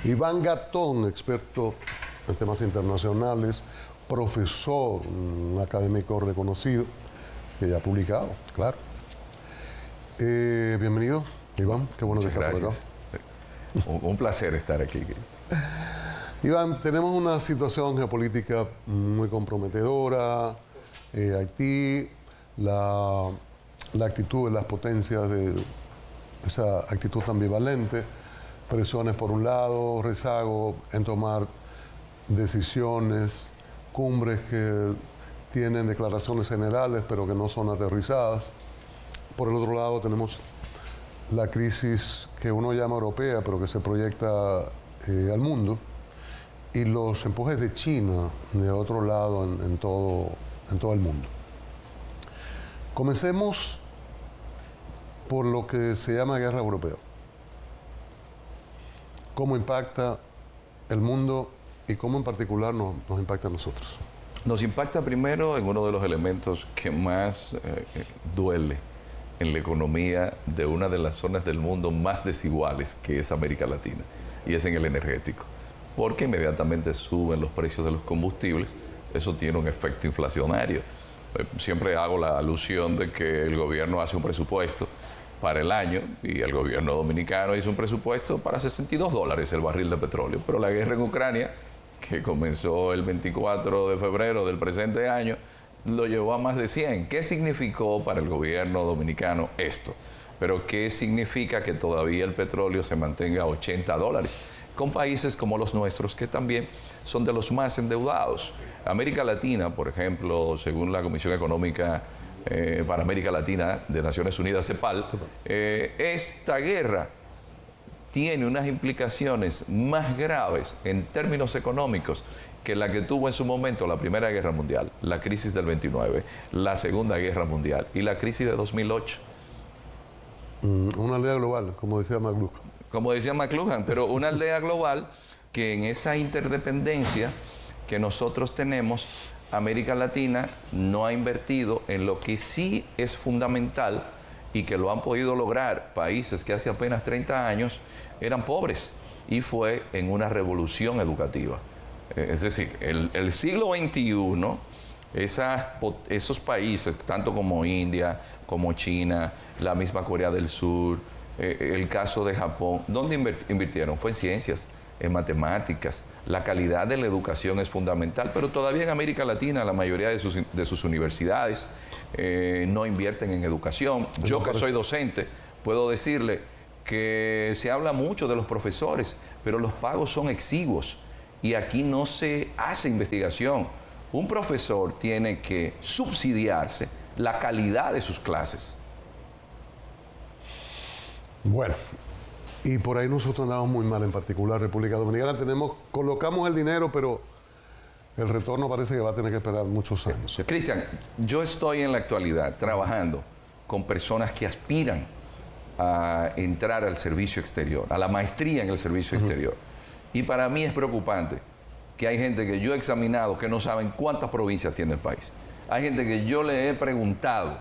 Iván Gatón, experto en temas internacionales, profesor, un académico reconocido, que ya ha publicado, claro. Bienvenido, Iván, qué bueno que estás por acá. Un placer estar aquí. Iván, tenemos una situación geopolítica muy comprometedora. Haití, la actitud de las potencias, esa actitud ambivalente, presiones por un lado, rezago en tomar decisiones, cumbres que tienen declaraciones generales pero que no son aterrizadas. Por el otro lado tenemos la crisis que uno llama europea pero que se proyecta al mundo, y los empujes de China de otro lado en todo el mundo. Comencemos por lo que se llama guerra europea. ¿Cómo impacta el mundo y cómo en particular nos impacta a nosotros? Nos impacta primero en uno de los elementos que más duele en la economía de una de las zonas del mundo más desiguales, que es América Latina, y es en el energético, porque inmediatamente suben los precios de los combustibles. Eso tiene un efecto inflacionario. Siempre hago la alusión de que el gobierno hace un presupuesto para el año, y el gobierno dominicano hizo un presupuesto para $62 el barril de petróleo, pero la guerra en Ucrania, que comenzó el 24 de febrero del presente año, lo llevó a más de 100. ¿Qué significó para el gobierno dominicano esto? Pero ¿qué significa que todavía el petróleo se mantenga a $80? Con países como los nuestros, que también son de los más endeudados. América Latina, por ejemplo, según la Comisión Económica para América Latina de Naciones Unidas, CEPAL, esta guerra tiene unas implicaciones más graves en términos económicos que la que tuvo en su momento la Primera Guerra Mundial, la crisis del 29, la Segunda Guerra Mundial y la crisis de 2008. Una aldea global, como decía McLuhan. Como decía McLuhan, pero una aldea global que en esa interdependencia que nosotros tenemos, América Latina no ha invertido en lo que sí es fundamental y que lo han podido lograr países que hace apenas 30 años eran pobres, y fue en una revolución educativa. Es decir, el siglo XXI, esos países, tanto como India, como China, la misma Corea del Sur, el caso de Japón, ¿dónde invirtieron? Fue en ciencias, en matemáticas. La calidad de la educación es fundamental, pero todavía en América Latina la mayoría de sus universidades no invierten en educación. Yo, que soy docente, puedo decirle que se habla mucho de los profesores, pero los pagos son exiguos y aquí no se hace investigación. Un profesor tiene que subsidiarse la calidad de sus clases. Bueno, y por ahí nosotros andamos muy mal, en particular República Dominicana. Colocamos el dinero, pero el retorno parece que va a tener que esperar muchos años. Cristian, yo estoy en la actualidad trabajando con personas que aspiran a entrar al servicio exterior, a la maestría en el servicio exterior. Y para mí es preocupante que hay gente que yo he examinado que no saben cuántas provincias tiene el país. Hay gente que yo le he preguntado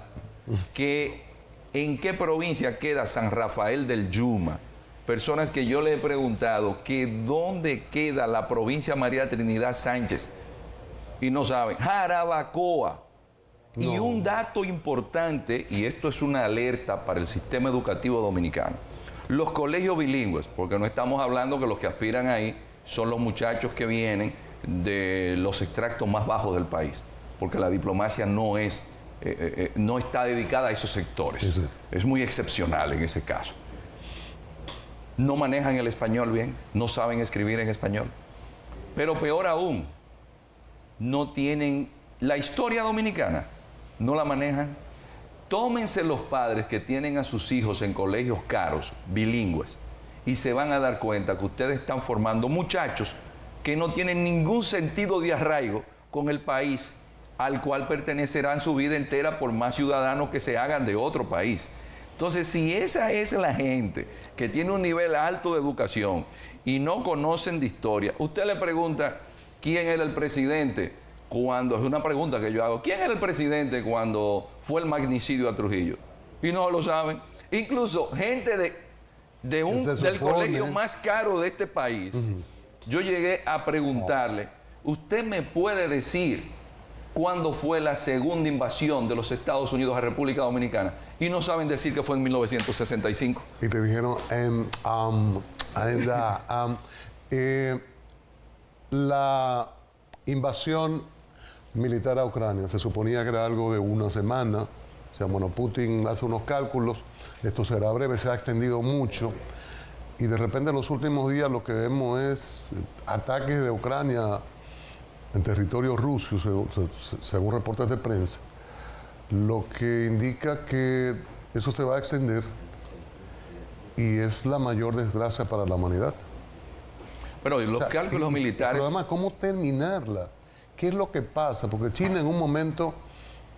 que en qué provincia queda San Rafael del Yuma. Personas que yo le he preguntado que dónde queda la provincia María Trinidad Sánchez y no saben. Jarabacoa. No. Y un dato importante, y esto es una alerta para el sistema educativo dominicano: los colegios bilingües, porque no estamos hablando que los que aspiran ahí son los muchachos que vienen de los extractos más bajos del país, porque la diplomacia no está dedicada a esos sectores. Sí. Es muy excepcional en ese caso. No manejan el español bien, no saben escribir en español. Pero peor aún, no tienen la historia dominicana, no la manejan. Tómense los padres que tienen a sus hijos en colegios caros, bilingües, y se van a dar cuenta que ustedes están formando muchachos que no tienen ningún sentido de arraigo con el país al cual pertenecerán su vida entera, por más ciudadanos que se hagan de otro país. Entonces, si esa es la gente que tiene un nivel alto de educación y no conocen de historia, usted le pregunta quién era el presidente cuando, es una pregunta que yo hago, ¿quién era el presidente cuando fue el magnicidio a Trujillo? Y no lo saben. Incluso gente del colegio más caro de este país, yo llegué a preguntarle, ¿usted me puede decir cuándo fue la segunda invasión de los Estados Unidos a República Dominicana? Y no saben decir que fue en 1965. Y te dijeron, la invasión militar a Ucrania se suponía que era algo de una semana. O sea, bueno, Putin hace unos cálculos, esto será breve, se ha extendido mucho. Y de repente en los últimos días lo que vemos es ataques de Ucrania en territorio ruso, según reportes de prensa, lo que indica que eso se va a extender y es la mayor desgracia para la humanidad. Pero los cálculos militares... Pero además, ¿cómo terminarla? ¿Qué es lo que pasa? Porque China en un momento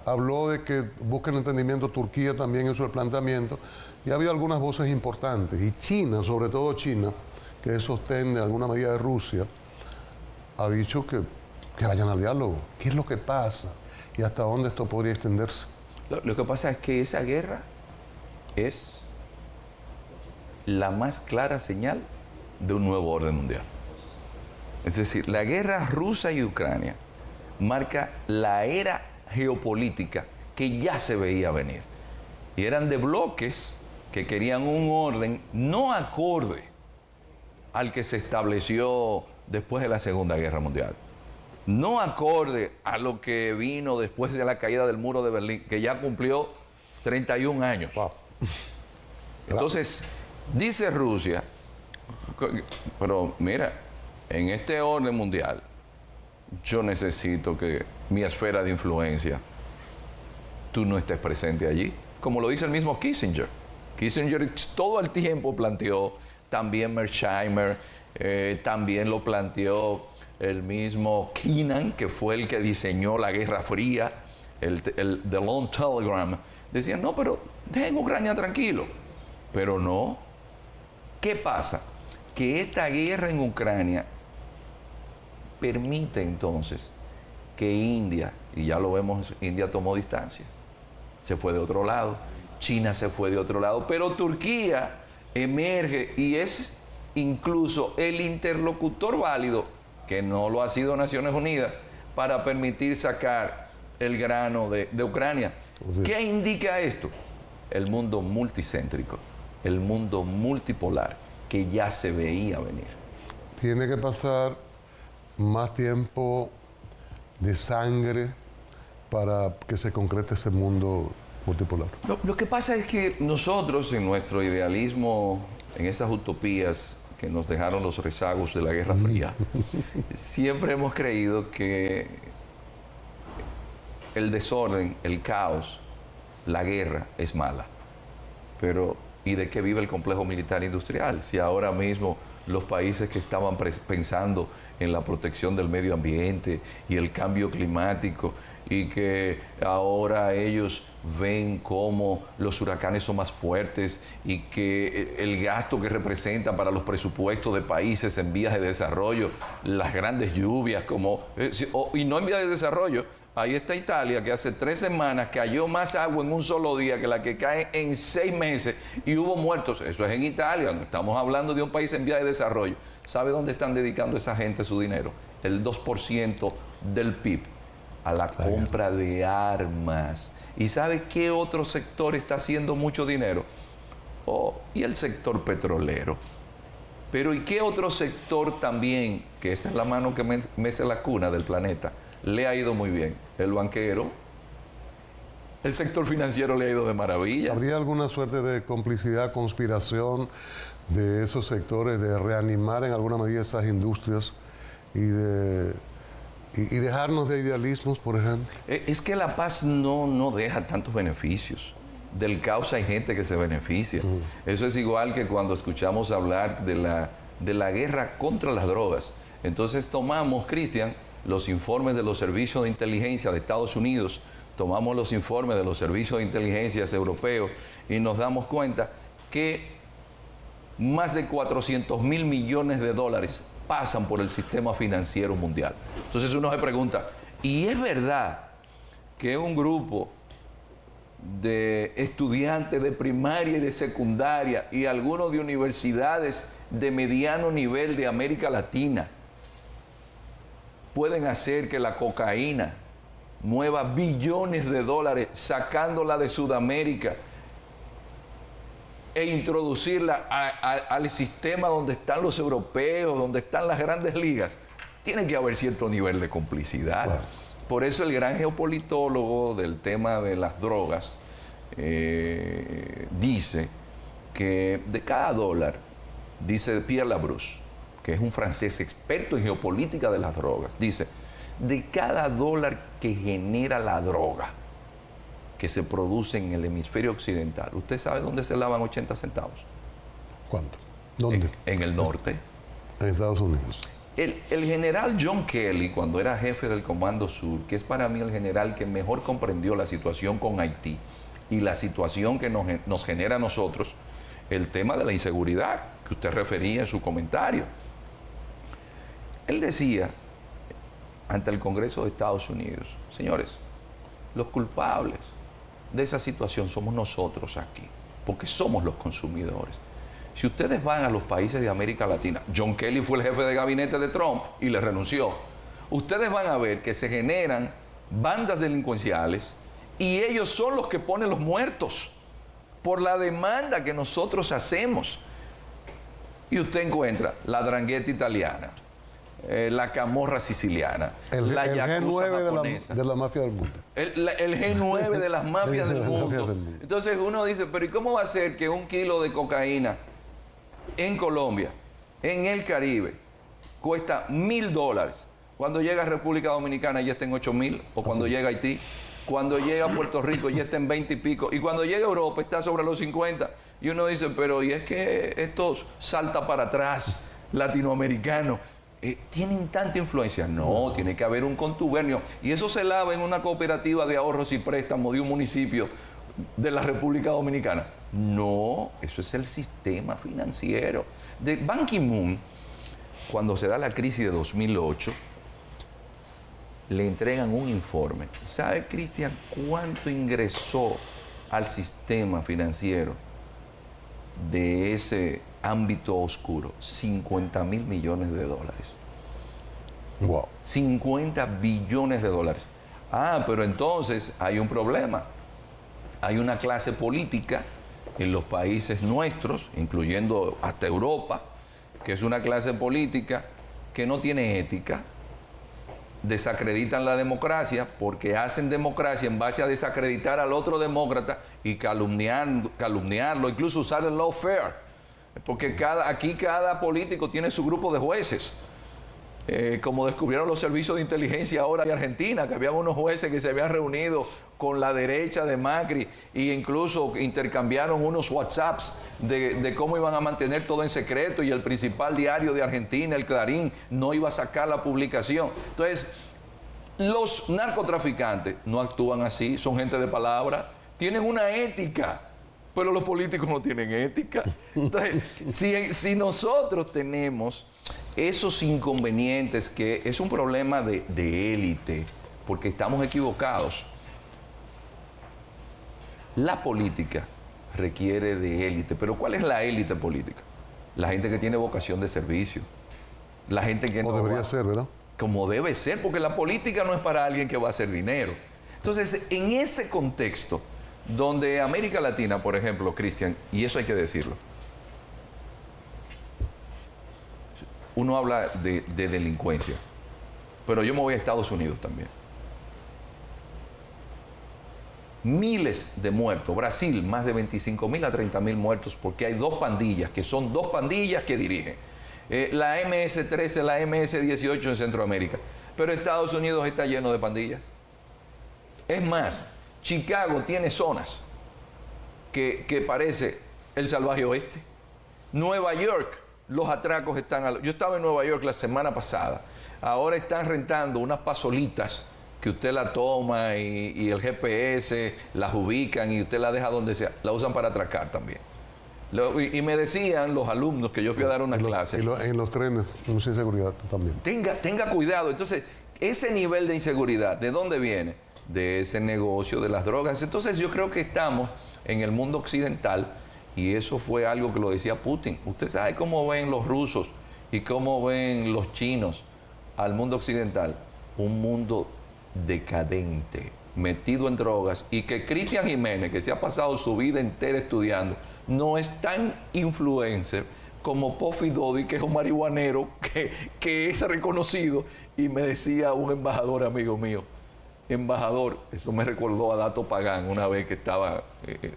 habló de que busquen entendimiento, Turquía también hizo el planteamiento, y ha habido algunas voces importantes. Y China, sobre todo China, que es sostén de alguna medida de Rusia, ha dicho que vayan al diálogo. ¿Qué es lo que pasa? ¿Y hasta dónde esto podría extenderse? Lo que pasa es que esa guerra es la más clara señal de un nuevo orden mundial. Es decir, la guerra rusa y Ucrania marca la era geopolítica que ya se veía venir. Y eran de bloques que querían un orden no acorde al que se estableció después de la Segunda Guerra Mundial. No acorde a lo que vino después de la caída del muro de Berlín, que ya cumplió 31 años. Wow. Entonces, dice Rusia, pero mira, en este orden mundial, yo necesito que mi esfera de influencia, tú no estés presente allí. Como lo dice el mismo Kissinger. Kissinger todo el tiempo planteó, también Mearsheimer, también lo planteó el mismo Kennan, que fue el que diseñó la Guerra Fría, The Long Telegram. Decían, no, pero dejen Ucrania tranquilo. Pero no. ¿Qué pasa? Que esta guerra en Ucrania permite entonces que India, y ya lo vemos, India tomó distancia, se fue de otro lado, China se fue de otro lado, pero Turquía emerge y es incluso el interlocutor válido, que no lo ha sido Naciones Unidas, para permitir sacar el grano de Ucrania. Sí. ¿Qué indica esto? El mundo multicéntrico, el mundo multipolar, que ya se veía venir. Tiene que pasar más tiempo de sangre para que se concrete ese mundo multipolar. Lo que pasa es que nosotros, en nuestro idealismo, en esas utopías que nos dejaron los rezagos de la Guerra Fría, siempre hemos creído que el desorden, el caos, la guerra es mala. Pero, ¿y de qué vive el complejo militar industrial? Si ahora mismo los países que estaban pensando en la protección del medio ambiente y el cambio climático, y que ahora ellos ven cómo los huracanes son más fuertes y que el gasto que representa para los presupuestos de países en vías de desarrollo, las grandes lluvias, y no en vías de desarrollo, ahí está Italia, que hace 3 semanas cayó más agua en un solo día que la que cae en 6 meses y hubo muertos. Eso es en Italia, estamos hablando de un país en vías de desarrollo. ¿Sabe dónde están dedicando esa gente su dinero? El 2% del PIB. A la compra de armas. ¿Y sabe qué otro sector está haciendo mucho dinero? Y el sector petrolero. Pero ¿y qué otro sector también, que esa es la mano que mece la cuna del planeta, le ha ido muy bien? El banquero. El sector financiero le ha ido de maravilla. ¿Habría alguna suerte de complicidad, conspiración de esos sectores, de reanimar en alguna medida esas industrias y dejarnos de idealismos, por ejemplo? Es que la paz no deja tantos beneficios. Del caos hay gente que se beneficia. Eso es igual que cuando escuchamos hablar de la guerra contra las drogas. Entonces tomamos, Cristian, los informes de los servicios de inteligencia de Estados Unidos, tomamos los informes de los servicios de inteligencia europeos y nos damos cuenta que más de 400.000 millones de dólares pasan por el sistema financiero mundial. Entonces uno se pregunta, ¿y es verdad que un grupo de estudiantes de primaria y de secundaria y algunos de universidades de mediano nivel de América Latina pueden hacer que la cocaína mueva billones de dólares sacándola de Sudamérica e introducirla al sistema donde están los europeos, donde están las grandes ligas. Tiene que haber cierto nivel de complicidad. Claro. Por eso el gran geopolitólogo del tema de las drogas dice que de cada dólar, dice Pierre Labrousse, que es un francés experto en geopolítica de las drogas, dice, de cada dólar que genera la droga que se produce en el hemisferio occidental, ¿usted sabe dónde se lavan 80 centavos? ¿Cuánto? ¿Dónde? En el norte. En Estados Unidos. El general John Kelly, cuando era jefe del Comando Sur, que es para mí el general que mejor comprendió la situación con Haití y la situación que nos genera a nosotros, el tema de la inseguridad que usted refería en su comentario. Él decía ante el Congreso de Estados Unidos, señores, los culpables de esa situación somos nosotros aquí, porque somos los consumidores. Si ustedes van a los países de América Latina, John Kelly fue el jefe de gabinete de Trump y le renunció. Ustedes van a ver que se generan bandas delincuenciales y ellos son los que ponen los muertos por la demanda que nosotros hacemos. Y usted encuentra la drangheta italiana, la camorra siciliana, la yakuza japonesa. de la mafia del mundo. El G9 de las mafias del mundo. Entonces uno dice, pero ¿y cómo va a ser que un kilo de cocaína en Colombia, en el Caribe, cuesta $1,000? Cuando llega a República Dominicana ya está en 8,000, o cuando llega a Haití, cuando llega a Puerto Rico ya está en 20 y pico, y cuando llega a Europa está sobre los 50. Y uno dice, pero ¿y es que esto salta para atrás, latinoamericano? ¿Tienen tanta influencia? No, tiene que haber un contubernio. Y eso se lava en una cooperativa de ahorros y préstamos de un municipio de la República Dominicana. No, eso es el sistema financiero. De Ban Ki-moon, cuando se da la crisis de 2008, le entregan un informe. ¿Sabe, Cristian, cuánto ingresó al sistema financiero de ese ámbito oscuro? 50,000 millones de dólares. Wow. 50 billones de dólares. Ah, pero entonces hay un problema. Hay una clase política en los países nuestros, incluyendo hasta Europa, que es una clase política que no tiene ética, desacreditan la democracia porque hacen democracia en base a desacreditar al otro demócrata y calumniarlo, incluso usar el lawfare, porque aquí cada político tiene su grupo de jueces. Como descubrieron los servicios de inteligencia ahora de Argentina, que había unos jueces que se habían reunido con la derecha de Macri e incluso intercambiaron unos WhatsApps de cómo iban a mantener todo en secreto, y el principal diario de Argentina, el Clarín, no iba a sacar la publicación. Entonces, los narcotraficantes no actúan así, son gente de palabra, tienen una ética, pero los políticos no tienen ética. Entonces, si nosotros tenemos esos inconvenientes, que es un problema de élite, porque estamos equivocados. La política requiere de élite, pero ¿cuál es la élite política? La gente que tiene vocación de servicio, la gente que no debería ser, ¿verdad? Como debe ser, porque la política no es para alguien que va a hacer dinero. Entonces, en ese contexto, donde América Latina, por ejemplo, Cristian, y eso hay que decirlo, uno habla de delincuencia, pero yo me voy a Estados Unidos también. Miles de muertos. Brasil, más de 25,000 a 30,000 muertos, porque hay dos pandillas, que son dos pandillas que dirigen. La MS-13, la MS-18 en Centroamérica. Pero Estados Unidos está lleno de pandillas. Es más, Chicago tiene zonas que parece el salvaje oeste. Nueva York, los atracos están... Yo estaba en Nueva York la semana pasada. Ahora están rentando unas pasolitas que usted la toma y el GPS las ubican y usted la deja donde sea. La usan para atracar también. Y me decían los alumnos que yo fui a dar unas clases. En los trenes, mucha inseguridad también. Tenga cuidado. Entonces, ese nivel de inseguridad, ¿de dónde viene? de ese negocio de las drogas. Entonces yo creo que estamos en el mundo occidental, y eso fue algo que lo decía Putin. Usted sabe cómo ven los rusos y cómo ven los chinos al mundo occidental. Un mundo decadente, metido en drogas, y que Cristian Jiménez, que se ha pasado su vida entera estudiando, no es tan influencer como Puffy Dodi, que es un marihuanero que es reconocido. Y me decía un embajador amigo mío, embajador, eso me recordó a Dato Pagán una vez que estaba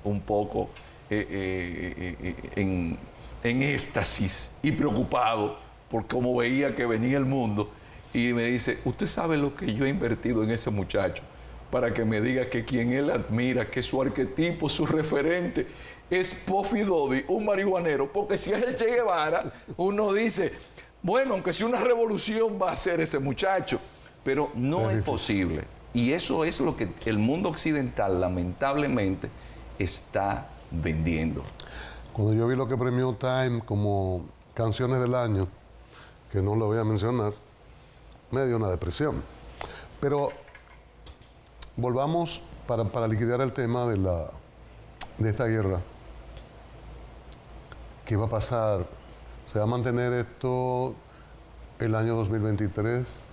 un poco en éxtasis y preocupado por cómo veía que venía el mundo, y me dice, usted sabe lo que yo he invertido en ese muchacho para que me diga que quien él admira, que su arquetipo, su referente es Puffy Dodi, un marihuanero, porque si es el Che Guevara, uno dice, bueno, aunque sea una revolución va a ser ese muchacho, pero no es posible. Y eso es lo que el mundo occidental lamentablemente está vendiendo. Cuando yo vi lo que premió Time como canciones del año, que no lo voy a mencionar, me dio una depresión. Pero volvamos para liquidar el tema de esta guerra. ¿Qué va a pasar? ¿Se va a mantener esto el año 2023?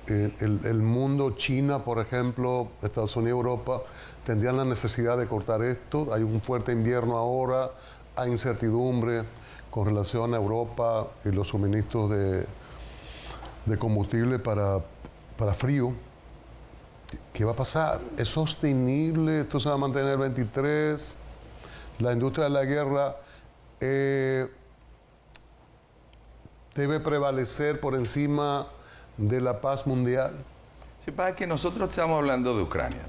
El mundo, China, por ejemplo, Estados Unidos, Europa, tendrían la necesidad de cortar esto. Hay un fuerte invierno ahora, hay incertidumbre con relación a Europa y los suministros de combustible para frío. ¿Qué va a pasar? ¿Es sostenible? ¿Esto se va a mantener el 23? La industria de la guerra debe prevalecer por encima de la paz mundial. Sí, pasa que nosotros estamos hablando de Ucrania,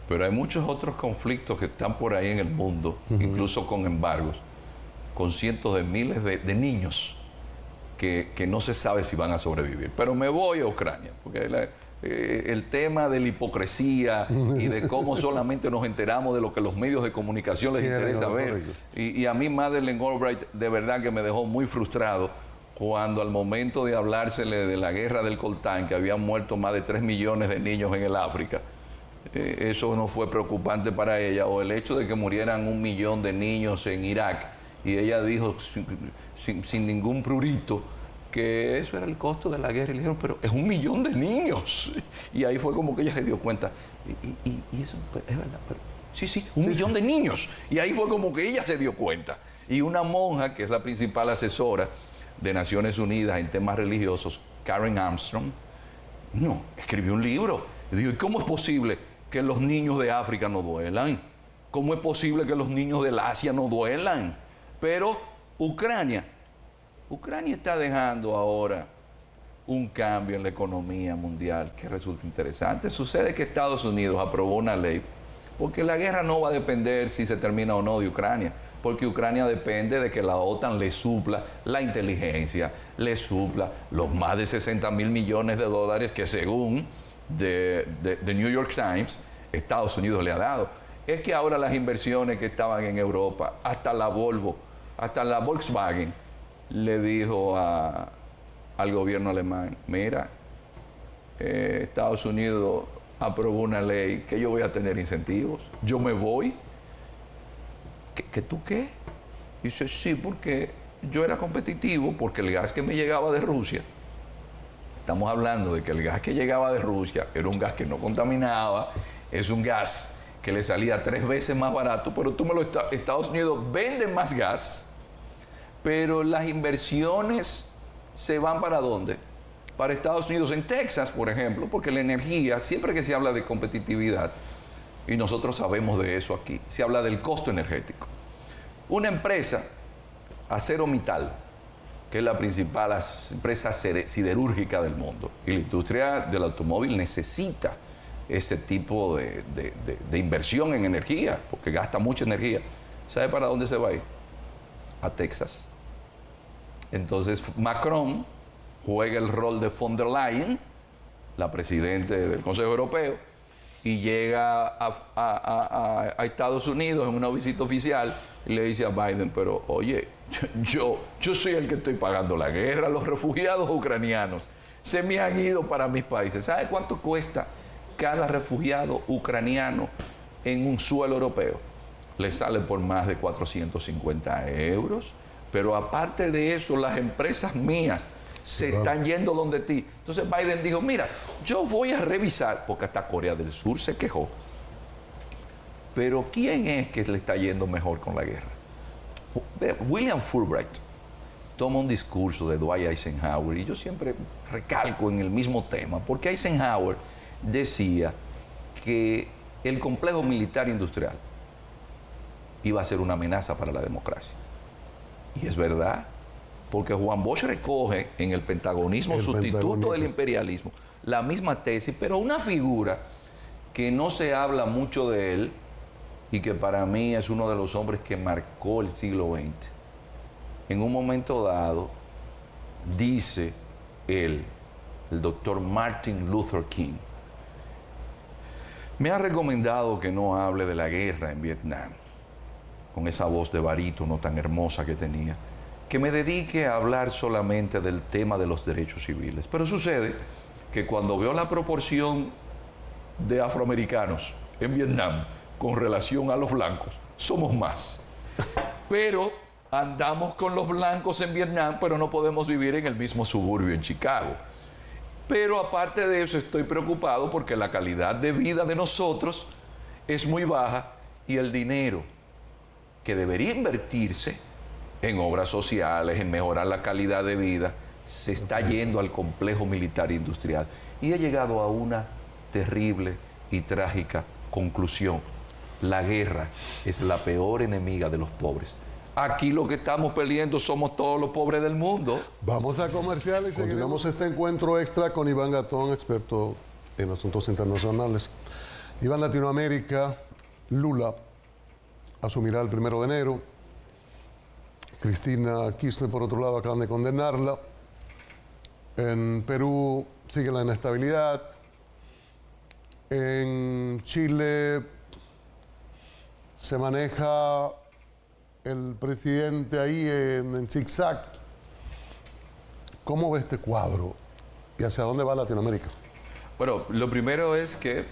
pero hay muchos otros conflictos que están por ahí en el mundo, incluso con embargos, con cientos de miles de niños que no se sabe si van a sobrevivir. Pero me voy a Ucrania, porque el tema de la hipocresía y de cómo solamente nos enteramos de lo que los medios de comunicación les interesa ver. Y a mí Madeleine Albright de verdad que me dejó muy frustrado cuando al momento de hablársele de la guerra del coltán, que habían muerto más de 3 millones de niños en el África, eso no fue preocupante para ella, o el hecho de que murieran 1 millón de niños en Irak, y ella dijo sin ningún prurito que eso era el costo de la guerra, y le dijeron, pero es 1 millón de niños, y ahí fue como que ella se dio cuenta, y eso es verdad, pero sí, 1 millón de niños, y ahí fue como que ella se dio cuenta. Y una monja, que es la principal asesora de Naciones Unidas en temas religiosos, Karen Armstrong, escribió un libro. Y dijo, ¿y cómo es posible que los niños de África no duelan? ¿Cómo es posible que los niños del Asia no duelan? Pero Ucrania está dejando ahora un cambio en la economía mundial que resulta interesante. Sucede que Estados Unidos aprobó una ley, porque la guerra no va a depender si se termina o no de Ucrania, porque Ucrania depende de que la OTAN le supla la inteligencia, le supla los más de 60 mil millones de dólares que según The New York Times, Estados Unidos le ha dado. Es que ahora las inversiones que estaban en Europa, hasta la Volvo, hasta la Volkswagen, le dijo al gobierno alemán, mira, Estados Unidos aprobó una ley que yo voy a tener incentivos, yo me voy. ¿Que tú qué? Y dice, sí, porque yo era competitivo, porque el gas que me llegaba de Rusia, estamos hablando de que el gas que llegaba de Rusia era un gas que no contaminaba, es un gas que le salía 3 veces más barato, pero Estados Unidos vende más gas, pero las inversiones se van ¿para dónde? Para Estados Unidos, en Texas, por ejemplo, porque la energía, siempre que se habla de competitividad, y nosotros sabemos de eso aquí, se habla del costo energético. Una empresa, ArcelorMittal, que es la principal empresa siderúrgica del mundo, y la industria del automóvil necesita ese tipo de inversión en energía, porque gasta mucha energía. ¿Sabe para dónde se va a ir? A Texas. Entonces Macron juega el rol de von der Leyen, la presidenta del Consejo Europeo, y llega a Estados Unidos en una visita oficial y le dice a Biden, pero oye, yo soy el que estoy pagando la guerra, los refugiados ucranianos se me han ido para mis países. ¿Sabe cuánto cuesta cada refugiado ucraniano en un suelo europeo le sale por más de 450 euros. Pero aparte de eso, las empresas mías se están yendo donde ti. Entonces Biden dijo, mira, yo voy a revisar, porque hasta Corea del Sur se quejó. Pero ¿quién es que le está yendo mejor con la guerra? William Fulbright toma un discurso de Dwight Eisenhower, y yo siempre recalco en el mismo tema, porque Eisenhower decía que el complejo militar industrial iba a ser una amenaza para la democracia. Y es verdad, porque Juan Bosch recoge en el pentagonismo sustituto del imperialismo la misma tesis, pero una figura que no se habla mucho de él y que para mí es uno de los hombres que marcó el siglo XX. En un momento dado, dice él, el doctor Martin Luther King, me ha recomendado que no hable de la guerra en Vietnam, con esa voz de barítono tan hermosa que tenía, que me dedique a hablar solamente del tema de los derechos civiles. Pero sucede que cuando veo la proporción de afroamericanos en Vietnam con relación a los blancos, somos más. Pero andamos con los blancos en Vietnam, pero no podemos vivir en el mismo suburbio en Chicago. Pero aparte de eso, estoy preocupado porque la calidad de vida de nosotros es muy baja y el dinero que debería invertirse en obras sociales, en mejorar la calidad de vida, se está yendo al complejo militar e industrial. Y he llegado a una terrible y trágica conclusión. La guerra es la peor enemiga de los pobres. Aquí lo que estamos perdiendo somos todos los pobres del mundo. Vamos a comerciales y continuamos este encuentro extra con Iván Gatón, experto en asuntos internacionales. Iván, Latinoamérica, Lula asumirá el 1 de enero. Cristina Kirchner, por otro lado, acaban de condenarla. En Perú sigue la inestabilidad. En Chile se maneja el presidente ahí en zigzags. ¿Cómo ve este cuadro y hacia dónde va Latinoamérica? Bueno, lo primero es que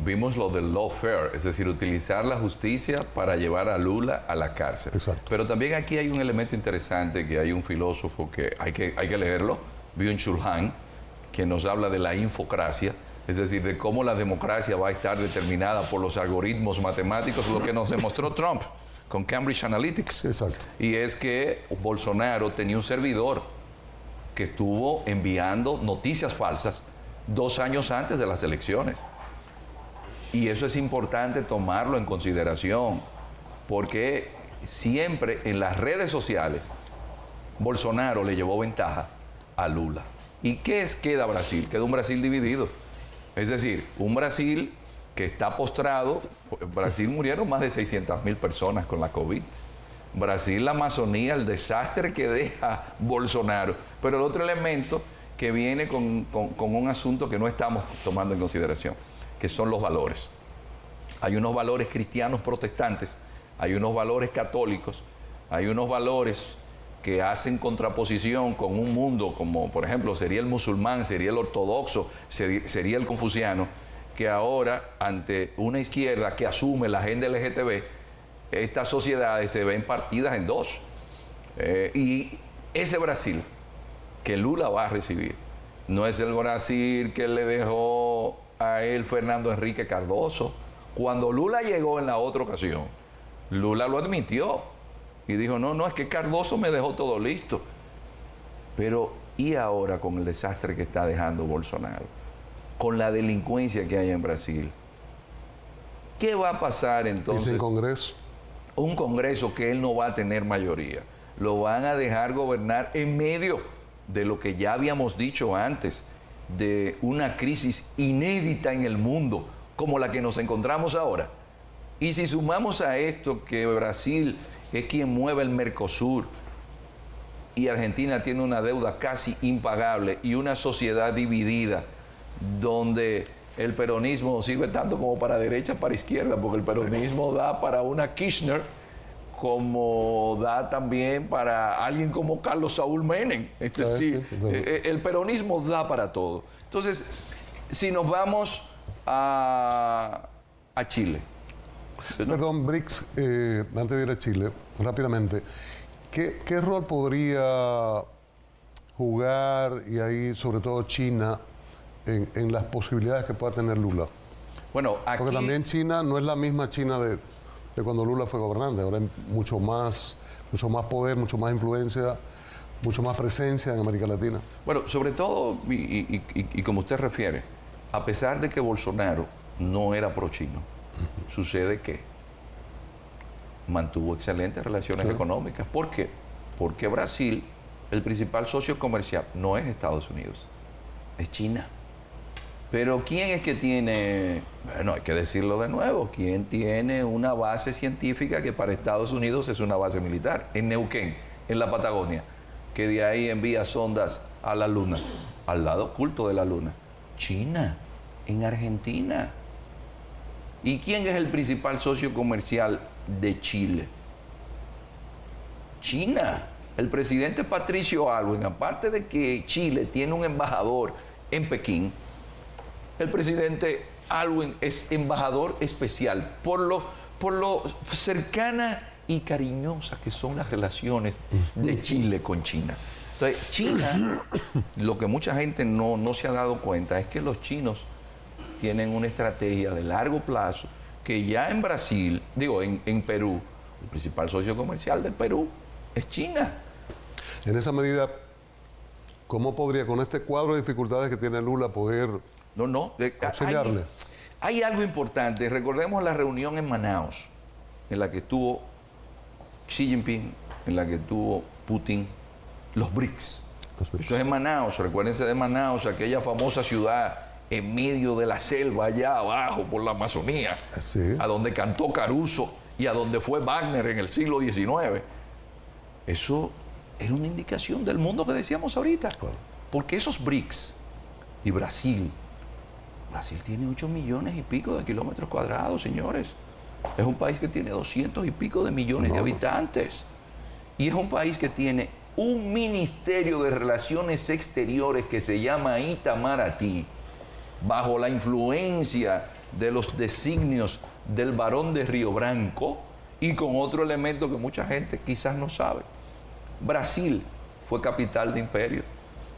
vimos lo del lawfare, es decir, utilizar la justicia para llevar a Lula a la cárcel. Exacto. Pero también aquí hay un elemento interesante, que hay un filósofo que hay que leerlo, Byung-Chul Han, que nos habla de la infocracia, es decir, de cómo la democracia va a estar determinada por los algoritmos matemáticos, lo que nos demostró Trump con Cambridge Analytics. Exacto. Y es que Bolsonaro tenía un servidor que estuvo enviando noticias falsas 2 años antes de las elecciones. Y eso es importante tomarlo en consideración, porque siempre en las redes sociales Bolsonaro le llevó ventaja a Lula. ¿Y qué queda Brasil? Queda un Brasil dividido. Es decir, un Brasil que está postrado. En Brasil murieron más de 600.000 personas con la COVID. Brasil, la Amazonía, el desastre que deja Bolsonaro. Pero el otro elemento que viene con un asunto que no estamos tomando en consideración, que son los valores. Hay unos valores cristianos protestantes, hay unos valores católicos, hay unos valores que hacen contraposición con un mundo como, por ejemplo, sería el musulmán, sería el ortodoxo, sería el confuciano, que ahora, ante una izquierda que asume la agenda LGTB, estas sociedades se ven partidas en dos. Y ese Brasil que Lula va a recibir no es el Brasil que le dejó a él Fernando Henrique Cardoso. Cuando Lula llegó en la otra ocasión, Lula lo admitió y dijo, no, es que Cardoso me dejó todo listo. Pero, ¿y ahora con el desastre que está dejando Bolsonaro? Con la delincuencia que hay en Brasil. ¿Qué va a pasar entonces? ¿Y sin Congreso? Un Congreso que él no va a tener mayoría. Lo van a dejar gobernar en medio de lo que ya habíamos dicho antes, de una crisis inédita en el mundo, como la que nos encontramos ahora. Y si sumamos a esto que Brasil es quien mueve el Mercosur y Argentina tiene una deuda casi impagable y una sociedad dividida, donde el peronismo sirve tanto como para derecha, para izquierda, porque el peronismo da para una Kirchner, como da también para alguien como Carlos Saúl Menem. Es decir, el peronismo da para todo. Entonces, si nos vamos a Chile. ¿No? Perdón, BRICS, antes de ir a Chile, rápidamente, ¿qué rol podría jugar, y ahí sobre todo China, en las posibilidades que pueda tener Lula? Bueno, aquí... Porque también China no es la misma China de cuando Lula fue gobernante. Ahora hay mucho más poder, mucho más influencia, mucho más presencia en América Latina. Bueno, sobre todo, y como usted refiere, a pesar de que Bolsonaro no era pro-chino, sucede que mantuvo excelentes relaciones económicas. ¿Por qué? Porque Brasil, el principal socio comercial, no es Estados Unidos, es China. Pero ¿quién es que tiene, bueno, hay que decirlo de nuevo, quién tiene una base científica que para Estados Unidos es una base militar? En Neuquén, en la Patagonia, que de ahí envía sondas a la Luna, al lado oculto de la Luna. China, en Argentina. ¿Y quién es el principal socio comercial de Chile? China. El presidente Patricio Aylwin, aparte de que Chile tiene un embajador en Pekín, el presidente Aylwin es embajador especial por lo cercana y cariñosa que son las relaciones de Chile con China. Entonces, China, lo que mucha gente no se ha dado cuenta es que los chinos tienen una estrategia de largo plazo que ya en Brasil, en Perú, el principal socio comercial del Perú es China. En esa medida, ¿cómo podría, con este cuadro de dificultades que tiene Lula, poder auxiliarle? Hay algo importante. Recordemos la reunión en Manaus, en la que estuvo Xi Jinping, en la que estuvo Putin, los BRICS. Eso es en Manaus, recuérdense de Manaus, aquella famosa ciudad en medio de la selva, allá abajo por la Amazonía, a donde cantó Caruso y a donde fue Wagner en el siglo XIX. Eso era una indicación del mundo que decíamos ahorita. Claro. Porque esos BRICS y Brasil tiene 8 millones y pico de kilómetros cuadrados, señores. Es un país que tiene 200 y pico de millones de habitantes. Y es un país que tiene un ministerio de Relaciones Exteriores que se llama Itamaraty, bajo la influencia de los designios del Barón de Río Branco y con otro elemento que mucha gente quizás no sabe. Brasil fue capital de imperio.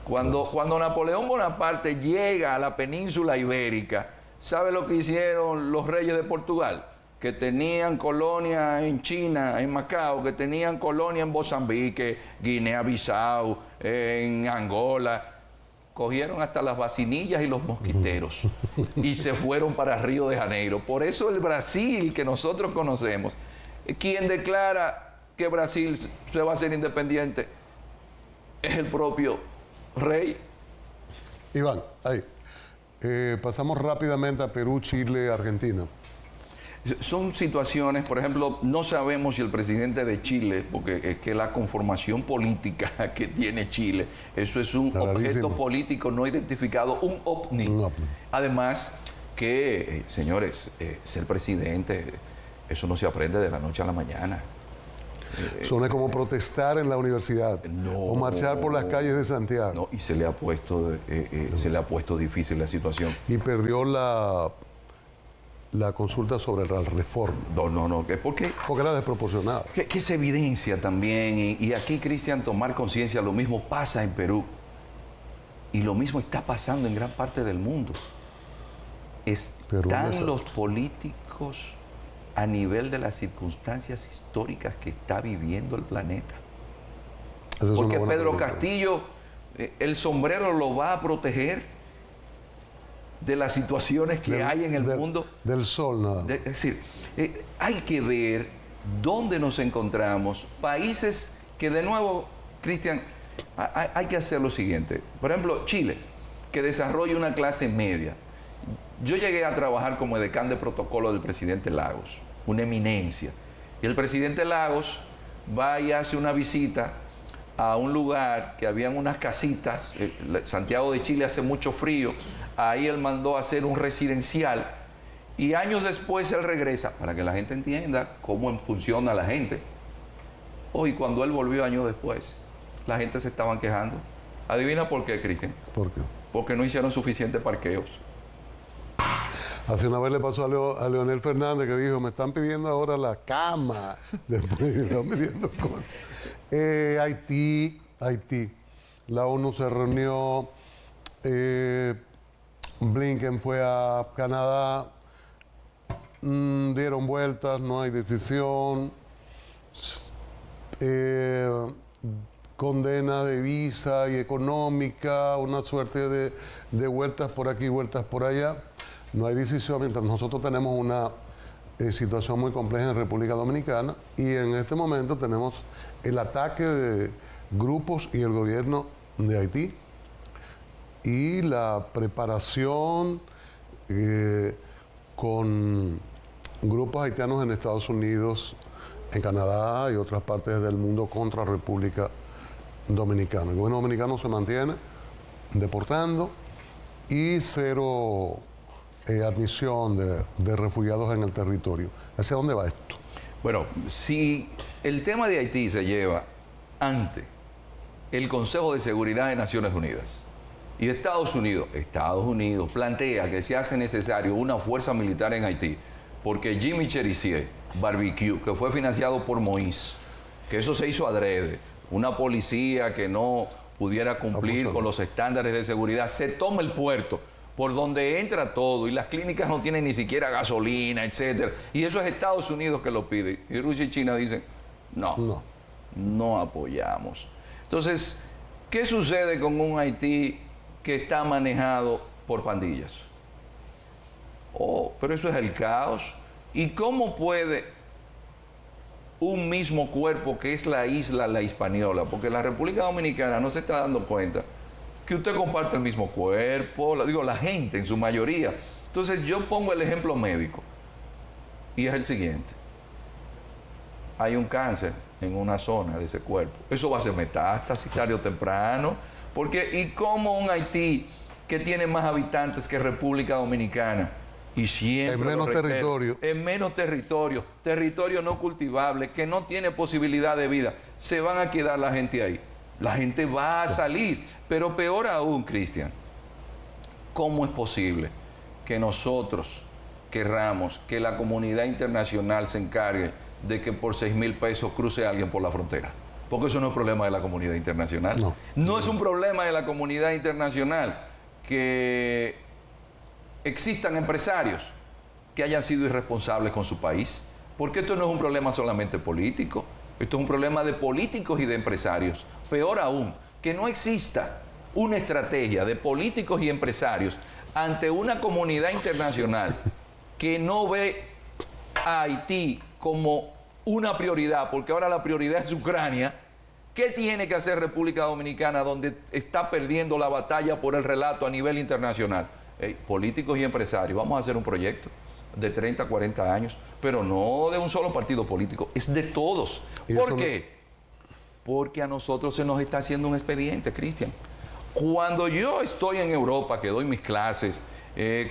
Cuando Napoleón Bonaparte llega a la península ibérica, ¿sabe lo que hicieron los reyes de Portugal? Que tenían colonia en China, en Macao, que tenían colonia en Mozambique, Guinea-Bissau, en Angola. Cogieron hasta las vacinillas y los mosquiteros y se fueron para Río de Janeiro. Por eso el Brasil que nosotros conocemos, quien declara que Brasil se va a hacer independiente es el propio rey. Iván, ahí. Pasamos rápidamente a Perú, Chile, Argentina. Son situaciones, por ejemplo, no sabemos si el presidente de Chile, porque es que la conformación política que tiene Chile, eso es un objeto político no identificado, un ovni. Además que, señores, ser presidente, eso no se aprende de la noche a la mañana. Eso no es como protestar en la universidad o marchar por las calles de Santiago. No, y se le ha puesto difícil la situación. Y perdió la consulta sobre la reforma. No. ¿Por qué? Porque era desproporcionada. Que se evidencia también, y aquí, Cristian, tomar conciencia, lo mismo pasa en Perú. Y lo mismo está pasando en gran parte del mundo. Están los políticos a nivel de las circunstancias históricas que está viviendo el planeta. Porque Pedro Castillo, el sombrero lo va a proteger de las situaciones que hay en el mundo. Del sol, nada. Es decir, hay que ver dónde nos encontramos. Países que, de nuevo, Cristian, hay que hacer lo siguiente. Por ejemplo, Chile, que desarrolla una clase media. Yo llegué a trabajar como edecán de protocolo del presidente Lagos, una eminencia. Y el presidente Lagos va y hace una visita a un lugar que habían unas casitas. Santiago de Chile hace mucho frío. Ahí él mandó a hacer un residencial. Y años después él regresa, para que la gente entienda cómo funciona la gente. Hoy, cuando él volvió años después, la gente se estaban quejando. ¿Adivina por qué, Cristian? ¿Por qué? Porque no hicieron suficientes parqueos. Así una vez le pasó a Leonel Fernández, que dijo, me están pidiendo ahora la cama, después están pidiendo cosas. Haití. La ONU se reunió, Blinken fue a Canadá, dieron vueltas, no hay decisión, condena de visa y económica, una suerte de vueltas por aquí, vueltas por allá. No hay decisión, mientras nosotros tenemos una situación muy compleja en República Dominicana y en este momento tenemos el ataque de grupos y el gobierno de Haití y la preparación con grupos haitianos en Estados Unidos, en Canadá y otras partes del mundo contra República Dominicana. El gobierno dominicano se mantiene deportando y cero admisión de refugiados en el territorio. ¿Hacia dónde va esto? Bueno, si el tema de Haití se lleva ante el Consejo de Seguridad de Naciones Unidas y Estados Unidos plantea que se hace necesario una fuerza militar en Haití porque Jimmy Cherizier Barbecue, que fue financiado por Moïse, que eso se hizo adrede, una policía que no pudiera cumplir con los estándares de seguridad, se toma el puerto por donde entra todo y las clínicas no tienen ni siquiera gasolina, etcétera. Y eso es Estados Unidos que lo pide. Y Rusia y China dicen, no apoyamos. Entonces, ¿qué sucede con un Haití que está manejado por pandillas? Pero eso es el caos. ¿Y cómo puede un mismo cuerpo que es la isla La Hispaniola? Porque la República Dominicana no se está dando cuenta que usted comparte el mismo cuerpo, la gente en su mayoría. Entonces yo pongo el ejemplo médico y es el siguiente. Hay un cáncer en una zona de ese cuerpo. Eso va a ser metástasis tarde o temprano. Porque, ¿y cómo un Haití que tiene más habitantes que República Dominicana? Y siempre en menos territorio no cultivable, que no tiene posibilidad de vida, se van a quedar la gente ahí. La gente va a salir. Pero peor aún, Cristian, ¿cómo es posible que nosotros querramos que la comunidad internacional se encargue de que por 6,000 pesos cruce alguien por la frontera? Porque eso no es problema de la comunidad internacional. No es un problema de la comunidad internacional que existan empresarios que hayan sido irresponsables con su país. Porque esto no es un problema solamente político. Esto es un problema de políticos y de empresarios. Peor aún, que no exista una estrategia de políticos y empresarios ante una comunidad internacional que no ve a Haití como una prioridad, porque ahora la prioridad es Ucrania. ¿Qué tiene que hacer República Dominicana donde está perdiendo la batalla por el relato a nivel internacional? Políticos y empresarios, vamos a hacer un proyecto de 30, 40 años, pero no de un solo partido político, es de todos. ¿Por qué? Porque a nosotros se nos está haciendo un expediente, Cristian. Cuando yo estoy en Europa, que doy mis clases,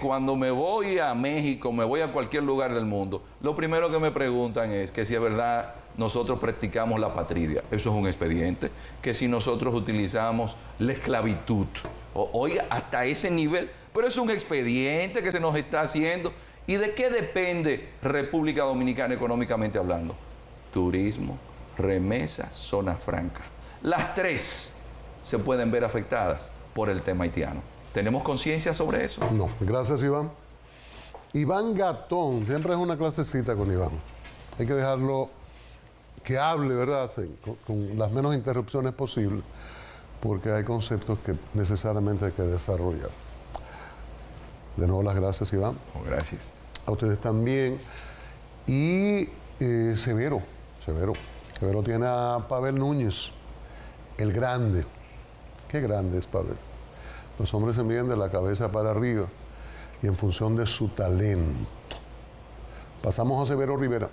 cuando me voy a México, me voy a cualquier lugar del mundo, lo primero que me preguntan es que si es verdad nosotros practicamos la patria. Eso es un expediente. Que si nosotros utilizamos la esclavitud. Oiga, hasta ese nivel. Pero es un expediente que se nos está haciendo. ¿Y de qué depende República Dominicana económicamente hablando? Turismo, remesas, zona franca. Las tres se pueden ver afectadas por el tema haitiano. ¿Tenemos conciencia sobre eso? No. Gracias, Iván. Iván Gatón, siempre es una clasecita con Iván. Hay que dejarlo que hable, ¿verdad? Con las menos interrupciones posibles, porque hay conceptos que necesariamente hay que desarrollar. De nuevo, las gracias, Iván. Gracias. A ustedes también. Y Severo tiene a Pavel Núñez, el grande. Qué grande es Pavel. Los hombres se miden de la cabeza para arriba y en función de su talento. Pasamos a Severo Rivera.